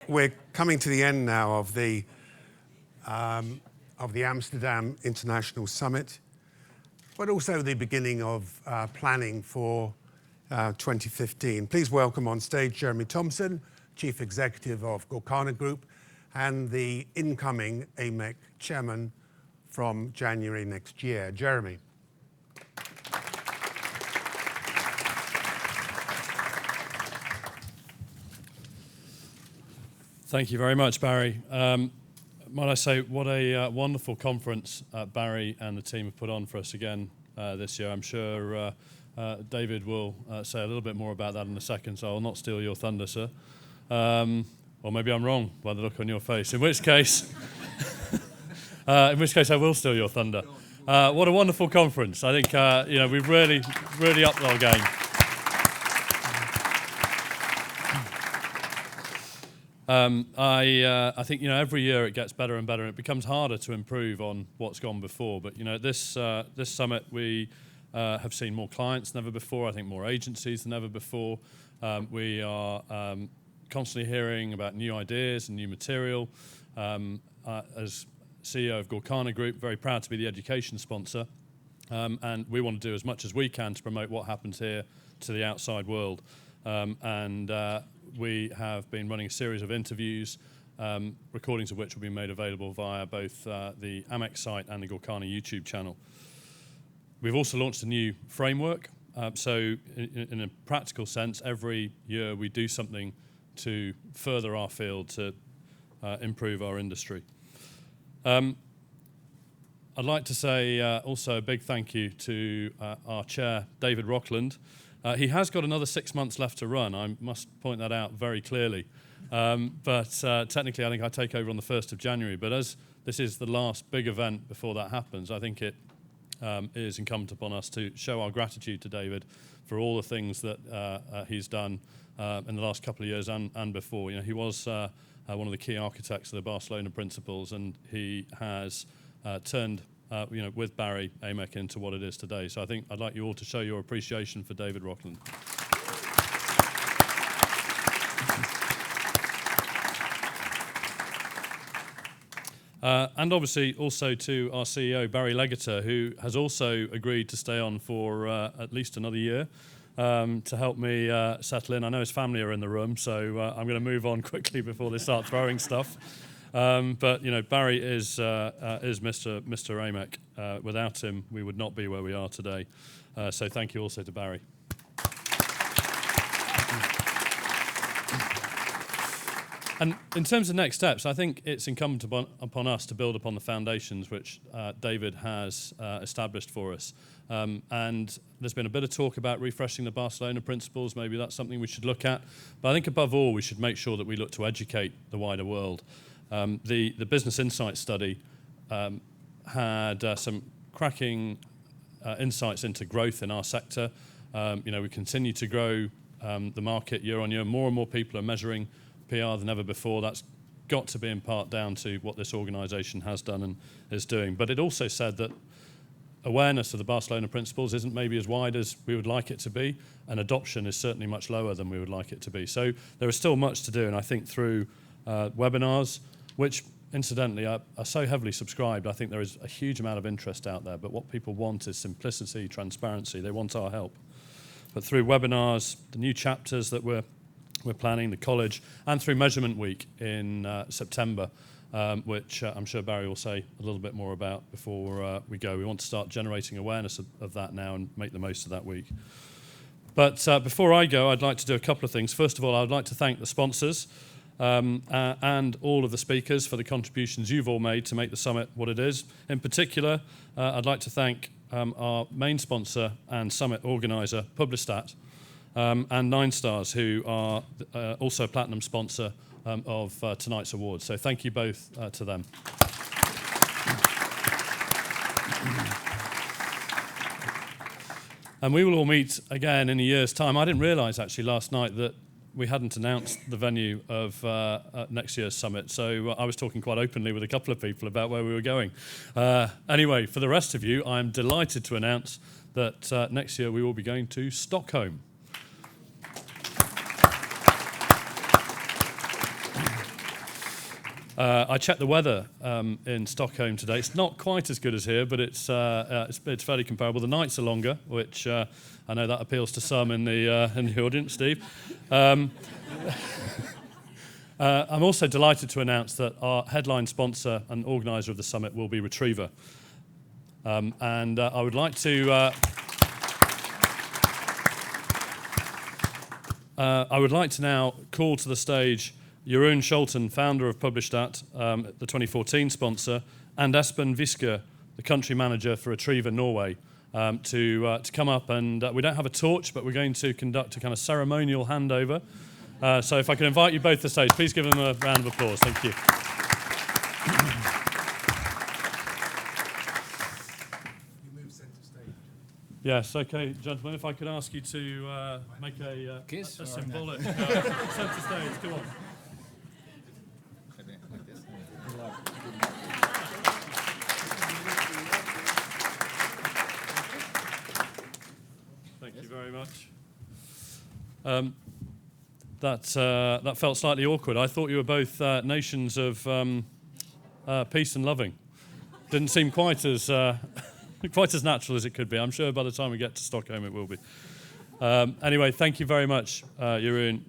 We're coming to the end now of the Amsterdam International Summit, but also the beginning of planning for 2015. Please welcome on stage Jeremy Thompson, Chief Executive of Gorkana Group, and the incoming AMEC Chairman from January next year. Jeremy. Thank you very much, Barry. Might I say, what a wonderful conference Barry and the team have put on for us again this year. I'm sure David will say a little bit more about that in a second, so I'll not steal your thunder, sir. Or maybe I'm wrong by the look on your face, in which case I will steal your thunder. What a wonderful conference. I think we've really upped our game. I think every year it gets better and better, and it becomes harder to improve on what's gone before. But this summit we have seen more clients than ever before. I think more agencies than ever before. We are constantly hearing about new ideas and new material. As CEO of Gorkana Group, very proud to be the education sponsor, and we want to do as much as we can to promote what happens here to the outside world. We have been running a series of interviews, recordings of which will be made available via both the Amex site and the Gorkana YouTube channel. We've also launched a new framework. So in a practical sense, every year we do something to further our field, to improve our industry. I'd like to say also a big thank you to our chair, David Rockland. He has got another 6 months left to run. I must point that out very clearly. But technically, I think I take over on the 1st of January. But as this is the last big event before that happens, I think it is incumbent upon us to show our gratitude to David for all the things that he's done in the last couple of years and before. He was one of the key architects of the Barcelona Principles, and he has turned with Barry, AMEC into what it is today. So I think I'd like you all to show your appreciation for David Rockland. And obviously also to our CEO, Barry Legater, who has also agreed to stay on for at least another year to help me settle in. I know his family are in the room, so I'm going to move on quickly before they start throwing stuff. But Barry is Mr. AMEC. Without him, we would not be where we are today. So thank you also to Barry. And in terms of next steps, I think it's incumbent upon us to build upon the foundations which David has established for us. And there's been a bit of talk about refreshing the Barcelona Principles. Maybe that's something we should look at. But I think above all, we should make sure that we look to educate the wider world. The Business Insights study had some cracking insights into growth in our sector. We continue to grow the market year on year. More and more people are measuring PR than ever before. That's got to be in part down to what this organisation has done and is doing. But it also said that awareness of the Barcelona Principles isn't maybe as wide as we would like it to be, and adoption is certainly much lower than we would like it to be. So there is still much to do, and I think through webinars, which incidentally are so heavily subscribed, I think there is a huge amount of interest out there. But what people want is simplicity, transparency. They want our help. But through webinars, the new chapters that we're planning, the college, and through Measurement Week in September, which I'm sure Barry will say a little bit more about before we go. We want to start generating awareness of that now and make the most of that week. But before I go, I'd like to do a couple of things. First of all, I'd like to thank the sponsors and all of the speakers for the contributions you've all made to make the summit what it is. In particular, I'd like to thank our main sponsor and summit organiser, Publistat, and Nine Stars, who are also a platinum sponsor of tonight's awards. So thank you both to them. And we will all meet again in a year's time. I didn't realise actually last night that we hadn't announced the venue of next year's summit, so I was talking quite openly with a couple of people about where we were going. Anyway, for the rest of you, I'm delighted to announce that next year we will be going to Stockholm. I checked the weather in Stockholm today. It's not quite as good as here, but it's fairly comparable. The nights are longer, which I know that appeals to some in the audience, Steve. I'm also delighted to announce that our headline sponsor and organiser of the summit will be Retriever. And I would like to now call to the stage Jeroen Scholten, founder of Publistat, the 2014 sponsor, and Espen Viske, the country manager for Retriever Norway, to come up. And we don't have a torch, but we're going to conduct a kind of ceremonial handover. So if I can invite you both to the stage, please give them a round of applause. Thank you. Yes, okay, gentlemen, if I could ask you to make a symbolic centre stage. Come on. Thank you very much. That felt slightly awkward. I thought you were both nations of peace and loving. Didn't seem quite as natural as it could be. I'm sure by the time we get to Stockholm it will be. Anyway, thank you very much, Jeroen.